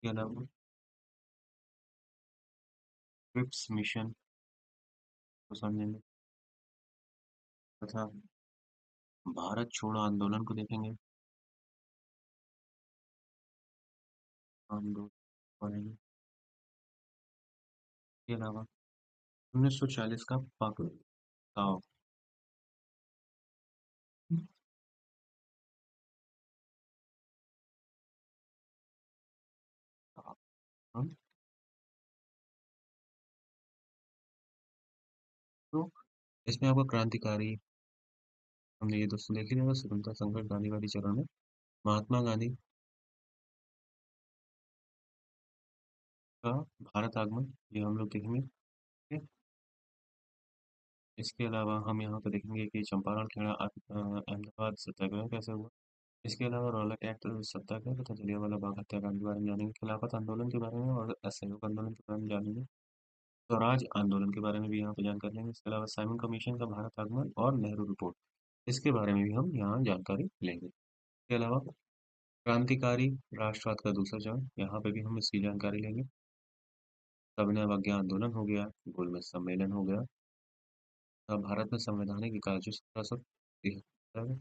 के अलावा क्रिप्स मिशन को समझेंगे, तथा भारत छोड़ो आंदोलन को देखेंगे, आंदोलन पढ़ेंगे। के अलावा 1940 का पाकिस्तान तो इसमें आपको क्रांतिकारी हमने ये दोस्तों देख लिया, स्वतंत्रता संघर्ष गांधीवादी चरण में महात्मा गांधी का भारत आगमन, ये हम लोग देखेंगे, ठीक है। इसके अलावा हम यहाँ पे देखेंगे कि चंपारण खेड़ा अहमदाबाद सत्याग्रह कैसे हुआ। इसके अलावा रॉलेट एक्ट सत्याग्रह तथा जलियांवाला बाग हत्याकांड के बारे में जानेंगे, खिलाफत आंदोलन के बारे में और असहयोग आंदोलन के बारे में जानेंगे, स्वराज आंदोलन के बारे में भी यहाँ पे जानकारी लेंगे। इसके अलावा साइमन कमीशन का भारत आगमन और नेहरू रिपोर्ट, इसके बारे में भी हम यहाँ जानकारी लेंगे। इसके अलावा क्रांतिकारी राष्ट्रवाद का दूसरा चरण, यहाँ पे भी हम इसकी जानकारी लेंगे। सविनय अवज्ञा आंदोलन हो गया, गोलमेज सम्मेलन हो गया, तब भारत में संवैधानिक विकास जो 1773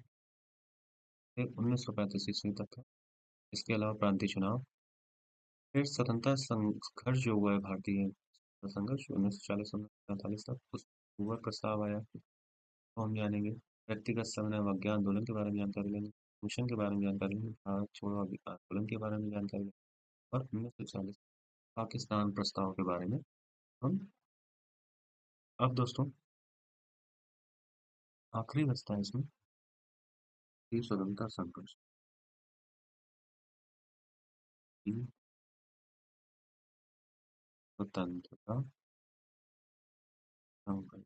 से 1935 ईस्वी तक था। इसके अलावा प्रांतीय चुनाव, फिर स्वतंत्रता संघर्ष जो हुआ है, भारतीय संघर्ष 1940 से 1945 तक, उस हुआ प्रस्ताव आया तो हम जानेंगे। व्यक्तिगत सविनय अवज्ञा आंदोलन के बारे में जानकारी लेंगे, मिशन के बारे में जानकारी लेंगे, भारत छोड़ो आंदोलन के बारे में जानकारी लेंगे, और 1940 पाकिस्तान प्रस्ताव के बारे में हम अब दोस्तों आखिरी बचता है इसमें कि स्वतंत्रता संघर्ष की स्वतंत्रता संघर्ष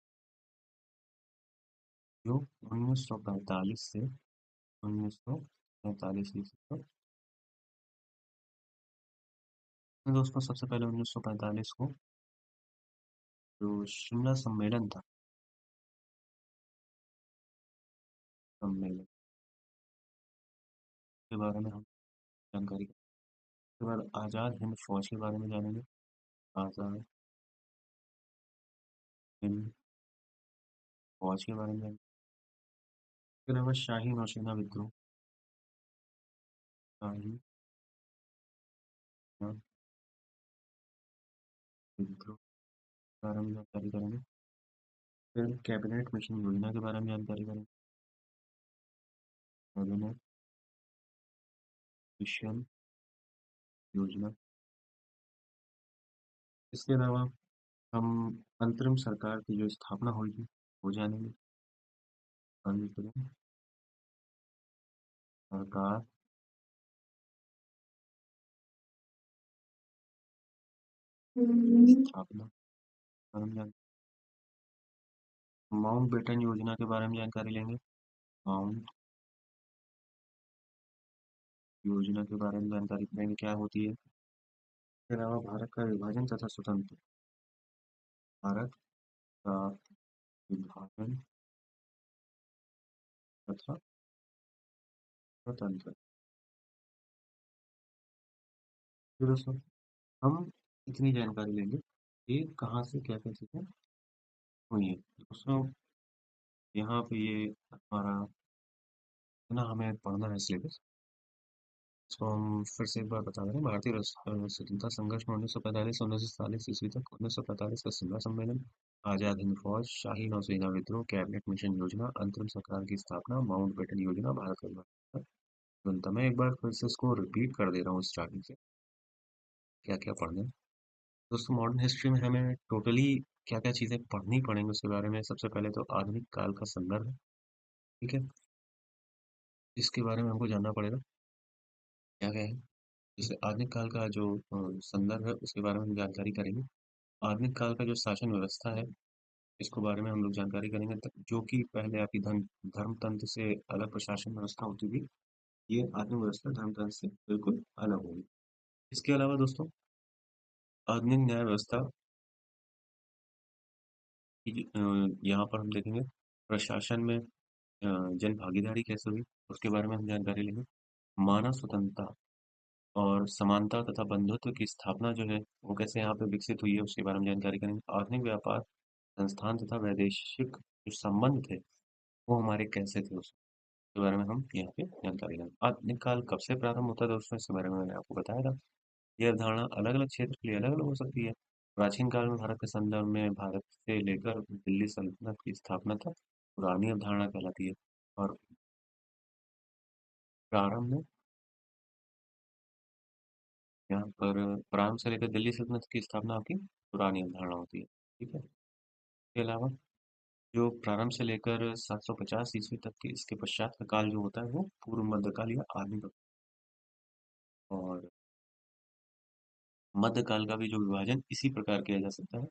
जो 1945 से 1947 ईस्वी तक तो दोस्तों सबसे पहले 1945 को जो शिमला सम्मेलन था, सम्मेलन के बारे में हम जानकारी उसके बाद आज़ाद हिंद फौज के बारे में जानेंगे। आज़ाद हिंद फौज के बारे में जानेंगे। इसके अलावा शाही नौसेना विद्रोह, शाही नौ- विद्रोह के बारे में जानकारी करेंगे। फिर कैबिनेट मिशन योजना के बारे में जानकारी करेंगे। कैबिनेट मिशन योजना। इसके अलावा हम अंतरिम सरकार की जो स्थापना हुई थी वो जानेंगे। अंतरिम सरकार स्थापना के बारे में माउंट बेटन योजना के बारे में जानकारी लेंगे। माउंट योजना के बारे में जानकारी लेंगे क्या होती है। इसके अलावा भारत का विभाजन तथा स्वतंत्र, भारत का विभाजन तथा स्वतंत्र। तो दोस्तों हम इतनी जानकारी लेंगे कि कहाँ से क्या क्या चीजें हुई है। दोस्तों यहाँ पे ये हमारा इतना हमें पढ़ना है सिलेबस, इसको हम फिर से एक बार बता रहे हैं। भारतीय स्वतंत्रता संघर्ष में 1945 से 1947 ईस्वी तक, 1945 का शिमला सम्मेलन, आजाद हिंद फौज, शाही नौसेना विद्रोह, कैबिनेट मिशन योजना, अंतरिम सरकार की स्थापना, माउंट बेटन योजना, भारत का विभाजन। जनता मैं एक बार फिर से इसको रिपीट कर दे रहा हूँ स्टार्टिंग से, क्या क्या पढ़ना है। दोस्तों मॉडर्न हिस्ट्री में हमें टोटली क्या क्या चीज़ें पढ़नी पड़ेंगी उसके बारे में सबसे पहले तो आधुनिक काल का संदर्भ है, ठीक है, इसके बारे में हमको जानना पड़ेगा क्या क्या है। जैसे आधुनिक काल का जो संदर्भ है उसके बारे में हम जानकारी करेंगे। आधुनिक काल का जो शासन व्यवस्था है इसको बारे में हम लोग जानकारी करेंगे, जो कि पहले आपकी धर्म तंत्र से अलग प्रशासन व्यवस्था होती थी, ये आधुनिक व्यवस्था धर्म तंत्र से बिल्कुल अलग होगी। इसके अलावा दोस्तों आधुनिक न्याय व्यवस्था की यहाँ पर हम देखेंगे प्रशासन में जन भागीदारी कैसे हुई उसके बारे में हम जानकारी लेंगे। मानव स्वतंत्रता और समानता तथा बंधुत्व की स्थापना जो है वो कैसे यहाँ पे विकसित हुई है उसके बारे में जानकारी करेंगे। आधुनिक व्यापार संस्थान तथा वैदेशिक जो संबंध थे वो हमारे कैसे थे उसके बारे में हम यहाँ पे जानकारी लेंगे। आधुनिक काल कब से प्रारंभ होता है दोस्तों इसके बारे में मैंने आपको बताया था। यह अवधारणा अलग अलग क्षेत्र के लिए अलग अलग हो सकती है। प्राचीन काल में भारत के संदर्भ में भारत से लेकर दिल्ली सल्तनत की स्थापना तक पुरानी अवधारणा कहलाती है। और प्रारंभ में यहाँ पर प्रारंभ से लेकर दिल्ली सल्तनत की स्थापना आपकी पुरानी अवधारणा होती है, ठीक है। इसके अलावा जो प्रारंभ से लेकर 750 ईस्वी तक के इसके पश्चात का काल जो होता है वो पूर्व मध्यकाल या आधुनिक। और मध्यकाल का भी जो विभाजन इसी प्रकार किया जा सकता है।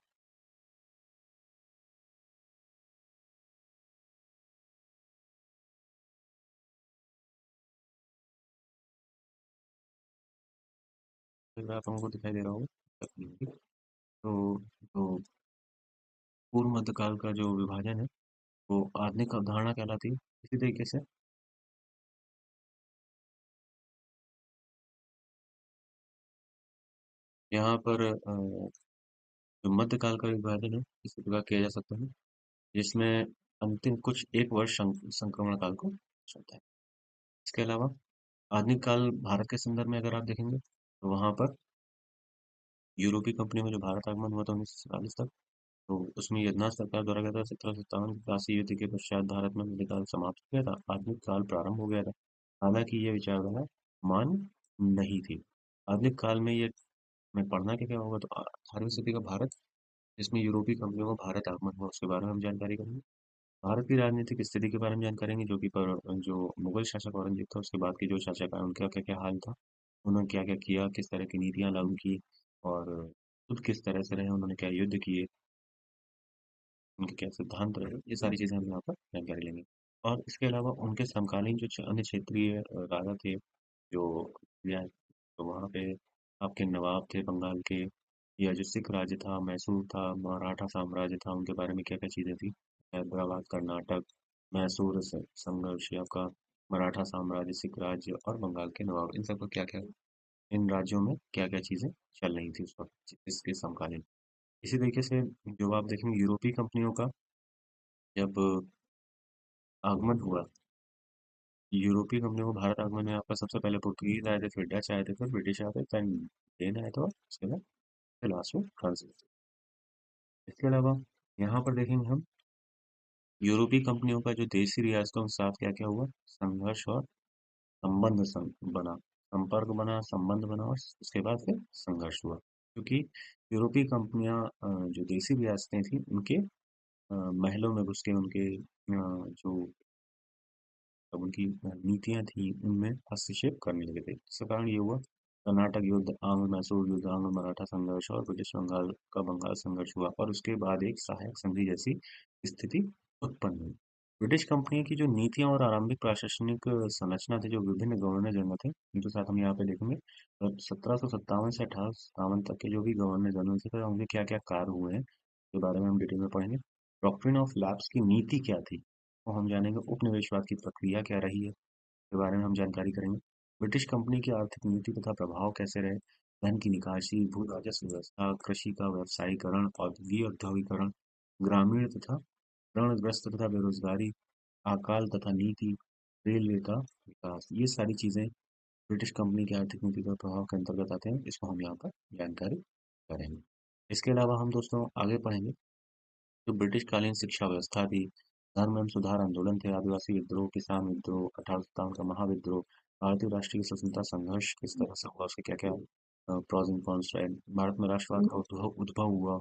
फिर आप हमको दिखाई दे रहा होगा तो जो पूर्व मध्यकाल का जो विभाजन है वो आधुनिक अवधारणा कहलाती है। इसी तरीके से यहाँ पर जो मध्यकाल का विभाजन है इसी प्रकार किया जा सकता है, जिसमें अंतिम कुछ एक वर्ष संक्रमण काल को दर्शाता है। इसके अलावा आधुनिक काल भारत के संदर्भ में अगर आप देखेंगे तो वहाँ पर यूरोपीय कंपनी में जो भारत आगमन हुआ था 1947 तक, तो उसमें यदनाथ सरकार द्वारा गया था 1757 प्लासी युद्ध के पश्चात भारत में मध्यकाल समाप्त हो गया था, आधुनिक काल प्रारंभ हो गया था। हालांकि ये विचारधारा मान्य नहीं थी। आधुनिक काल में ये में पढ़ना क्या क्या होगा तो 18वीं सदी का भारत, जिसमें यूरोपीय कंपनियों का भारत आगमन हुआ उसके बारे में हम जानकारी करेंगे। भारत की राजनीतिक स्थिति के बारे में जानकारी करेंगे, जो कि जो मुगल शासक औरंगजेब था उसके बाद के जो शासक आए उनका क्या क्या हाल था, उन्होंने क्या क्या किया, किस तरह की नीतियां लागू की, और खुद किस तरह से रहे, उन्होंने क्या युद्ध किए, उनके क्या सिद्धांत रहे, ये सारी चीजें हम यहाँ पर जानकारी लेंगे। और इसके अलावा उनके समकालीन जो अन्य क्षेत्रीय राजा थे जो या तो वहाँ पे आपके नवाब थे बंगाल के, या जो सिख राज्य था, मैसूर था, मराठा साम्राज्य था, उनके बारे में क्या-क्या चीज़ें थी। हैदराबाद, कर्नाटक, मैसूर संघर्ष, या आपका मराठा साम्राज्य, सिख राज्य और बंगाल के नवाब, इन सबका क्या-क्या, इन राज्यों में क्या-क्या चीज़ें चल रही थी उस वक़्त इसके समकालीन। इसी तरीके से जो आप देखेंगे यूरोपीय कंपनियों का जब आगमन हुआ, यूरोपीय कंपनियों को भारत आगमन में आपका सबसे पहले पुर्तगीज़ आए थे, फिर डच आए थे, फिर ब्रिटिश आए थे, देन डेन आए थे और उसके बाद फिर लास्ट में फ्रांस। इसके अलावा यहाँ पर देखेंगे हम यूरोपीय कंपनियों का जो देशी रियासतों के साथ क्या-क्या हुआ, संघर्ष और बना, संपर्क बना, संबंध बना और उसके बाद फिर संघर्ष हुआ। क्योंकि यूरोपीय कंपनियाँ जो देशी रियासतें थीं, उनके महलों में घुस के उनके जो तब उनकी नीतियाँ थी, उनमें हस्तक्षेप करने लगे थे। जिसके कारण ये हुआ, कर्नाटक युद्ध, आंग्ल-मैसूर युद्ध, आंग्ल-मराठा संघर्ष और ब्रिटिश बंगाल का बंगाल संघर्ष हुआ और उसके बाद एक सहायक संधि जैसी स्थिति उत्पन्न हुई। ब्रिटिश कंपनी की जो नीतियाँ और आरंभिक प्रशासनिक संरचना थी, जो विभिन्न गवर्नर जनरल थे, उनके साथ हम यहाँ पे देखेंगे। 1757 से 1857 तक के जो भी गवर्नर जनरल थे, तो उनके क्या-क्या कार्य हुए हैं, के बारे में हम डिटेल में पढ़ेंगे। डॉक्ट्रिन ऑफ लैप्स की नीति क्या थी? तो हम जानेंगे उपनिवेशवाद की प्रक्रिया क्या रही है, के बारे में हम जानकारी करेंगे। ब्रिटिश कंपनी की आर्थिक नीति तथा प्रभाव कैसे रहे, धन की निकासी, भू राजस्व व्यवस्था, कृषि का व्यवसायीकरण, औद्योगिक औद्योगीकरण, ग्रामीण तथा ऋणग्रस्त तथा बेरोजगारी, अकाल तथा नीति, रेलवे का विकास, ये सारी चीजें ब्रिटिश कंपनी की आर्थिक नीति का प्रभाव के अंतर्गत आते हैं। इसको हम यहाँ पर जानकारी करेंगे। इसके अलावा हम दोस्तों आगे पढ़ेंगे जो ब्रिटिश कालीन शिक्षा व्यवस्था थी, धर्म एवं सुधार आंदोलन थे, आदिवासी विद्रोह, किसान विद्रोह, 1857 का महाविद्रोह, भारतीय राष्ट्रीय स्वतंत्रता संघर्ष किस तरह से हुआ, उसके क्या क्या प्रोज एंड कॉन्स रहे, भारत में राष्ट्रवाद का उद्भव उद्भव हुआ,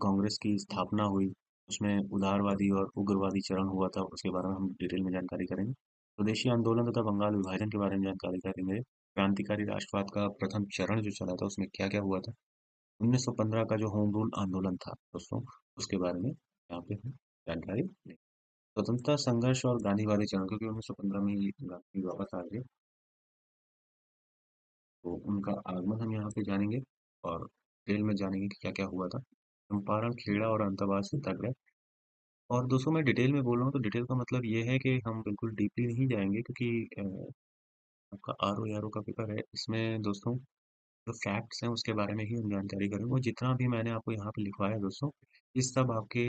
कांग्रेस की स्थापना हुई, उसमें उदारवादी और उग्रवादी चरण हुआ था, उसके बारे में हम डिटेल में जानकारी करेंगे। स्वदेशी आंदोलन तथा बंगाल विभाजन के बारे में जानकारी करेंगे। क्रांतिकारी राष्ट्रवाद का प्रथम चरण जो चला था, उसमें क्या क्या हुआ था। 1915 का जो होम रूल आंदोलन था दोस्तों, उसके बारे में यहाँ पे हम जानकारी लें। स्वतंत्रता संघर्ष और गांधीवादी चरण, क्योंकि 1915 में ये गांधी वापस आ गए, तो उनका आगमन हम यहाँ पे जानेंगे और डिटेल में जानेंगे कि क्या क्या हुआ था। चंपारण, खेड़ा और अंतर्वास सत्याग्रह। और दोस्तों मैं डिटेल में बोल रहा हूँ तो डिटेल का मतलब ये है कि हम बिल्कुल डीपली नहीं जाएंगे, क्योंकि आपका आर ओ का पेपर है, इसमें दोस्तों जो फैक्ट्स हैं उसके बारे में ही हम जानकारी करेंगे, और जितना भी मैंने आपको यहाँ पे लिखवाया है दोस्तों, ये सब आपके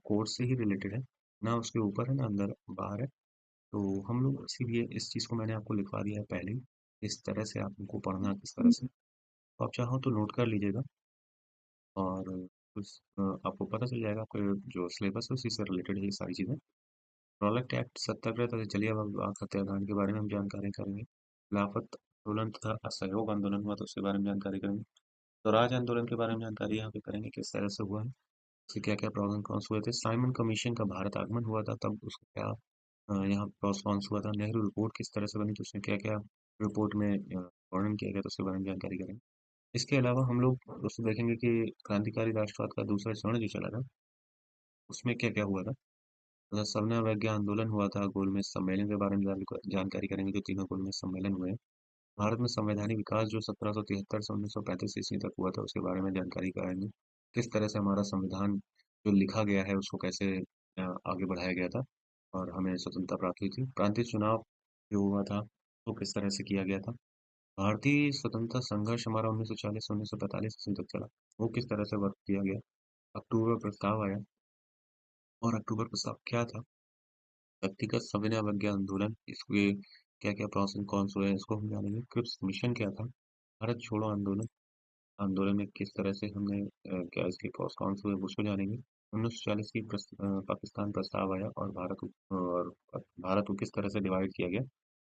कोर्स से ही रिलेटेड है, ना उसके ऊपर है ना अंदर बाहर है। तो हम लोग इसीलिए इस चीज़ को मैंने आपको लिखवा दिया है पहले ही, इस तरह से आपको पढ़ना किस तरह से। तो आप चाहो तो नोट कर लीजिएगा, और आपको पता चल जाएगा, आपका जो सिलेबस है उसी से रिलेटेड है ये सारी चीज़ें। रॉलेट एक्ट, सत्याग्रह तथा जलियांवाला बाग हत्याकांड के बारे में हम जानकारी करेंगे। खिलाफत आंदोलन तथा असहयोग आंदोलन हुआ तो उसके बारे में जानकारी करेंगे। स्वराज आंदोलन के बारे में जानकारी यहाँ पे करेंगे, किस तरह से हुआ है, उसके क्या क्या प्रोस एंड कॉन्स हुए थे। साइमन कमीशन का भारत आगमन हुआ था, तब उसका क्या यहाँ प्रोस कॉन्स हुआ था। नेहरू रिपोर्ट किस तरह से बनी, तो उसमें क्या क्या रिपोर्ट में वर्णन किया गया, तो उसके बारे में जानकारी करेंगे। इसके अलावा हम लोग दोस्तों देखेंगे कि क्रांतिकारी राष्ट्रवाद का दूसरा चरण जो चला था, उसमें क्या क्या हुआ था। तथा सविनय अवज्ञा आंदोलन हुआ था, गोलमेज सम्मेलन के बारे में जानकारी करेंगे, जो तीनों गोलमेज सम्मेलन हुए हैं। भारत में संवैधानिक विकास जो 1773 से 1935 ईस्वी तक हुआ था, उसके बारे में जानकारी कराएंगे। किस तरह से हमारा संविधान जो लिखा गया है उसको कैसे आगे बढ़ाया गया था और हमें स्वतंत्रता प्राप्त हुई थी। प्रांतीय चुनाव जो हुआ था वो किस तरह से किया गया था। भारतीय स्वतंत्रता संघर्ष हमारा 1940 से 1945 ईस्वी तक चला, वो किस तरह से वर्क किया गया। अक्टूबर प्रस्ताव आया, और अक्टूबर प्रस्ताव क्या था। व्यक्तिगत सविनय अवज्ञा आंदोलन, इसके क्या क्या प्रोस एंड कॉन्स हुए हैं, इसको हम जानेंगे। क्रिप्स मिशन क्या था। भारत छोड़ो आंदोलन, आंदोलन में किस तरह से हमने क्या इसके प्रोस कॉन्स हुए उसको जानेंगे। 1940 की पाकिस्तान प्रस्ताव आया, और भारत को किस तरह से डिवाइड किया गया,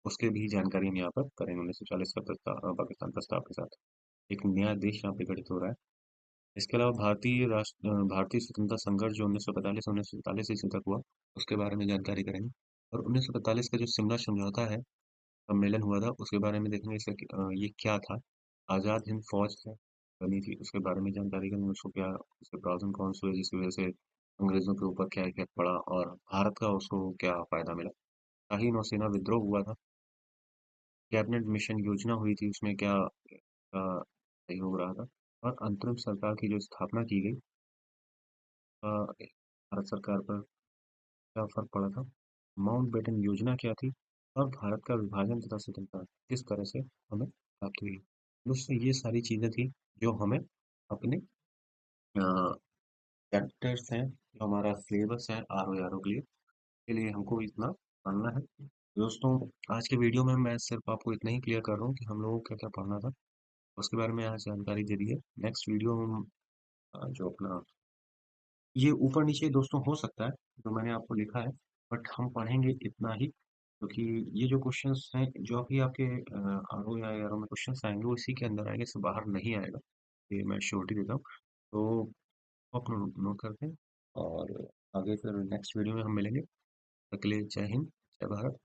उसके भी जानकारी हम यहाँ पर करेंगे। 1940 का प्रस्ताव, पाकिस्तान प्रस्ताव के साथ एक नया देश यहाँ पे गठित हो रहा है। इसके अलावा भारतीय स्वतंत्रता संघर्ष जो 1945 से 1947 ईस्वी तक हुआ, उसके बारे में जानकारी करेंगे। और 1945 का जो शिमला समझौता है, सम्मेलन हुआ था, उसके बारे में देखेंगे ये क्या था। आज़ाद हिंद फौज है बनी थी, उसके बारे में जानकारी करेंगे, उसको क्या, उसके प्रॉस एंड कॉन्स हुए, जिसकी वजह से अंग्रेजों के ऊपर क्या इफेक्ट पड़ा और भारत का उसको क्या फायदा मिला। शाही नौसेना विद्रोह हुआ था, कैबिनेट मिशन योजना हुई थी, उसमें क्या सहयोग रहा था और अंतरिम सरकार की जो स्थापना की गई भारत सरकार पर क्या फ़र्क पड़ा था? माउंटबेटन योजना क्या थी? और भारत का विभाजन तथा स्वतंत्रता किस तरह से हमें प्राप्त हुई? दोस्तों ये सारी चीज़ें थी जो हमें अपने चैप्टर्स हैं, जो हमारा सिलेबस है आर-ओ-आर-ओ के लिए हमको इतना पढ़ना है। दोस्तों आज के वीडियो में मैं सिर्फ़ आपको इतना ही क्लियर कर रहा हूँ कि हम लोगों को क्या-क्या पढ़ना था। उसके बारे में आज जानकारी दे दी है। नेक्स्ट वीडियो में हम जो अपना ये ऊपर-नीचे दोस्तों हो सकता है, जो मैंने आपको लिखा है, बट हम पढ़ेंगे इतना ही क्योंकि ये जो क्वेश्चन्स हैं, जो अभी आपके आरओ या एआरओ में क्वेश्चन्स आएँगे, वो इसी के अंदर आएँगे, इससे बाहर नहीं आएगा। ये मैं श्योरिटी देता हूँ। तो आप नोट करते हैं और आगे फिर नेक्स्ट वीडियो में हम मिलेंगे। तब तक के लिए जय हिंद, जय भारत।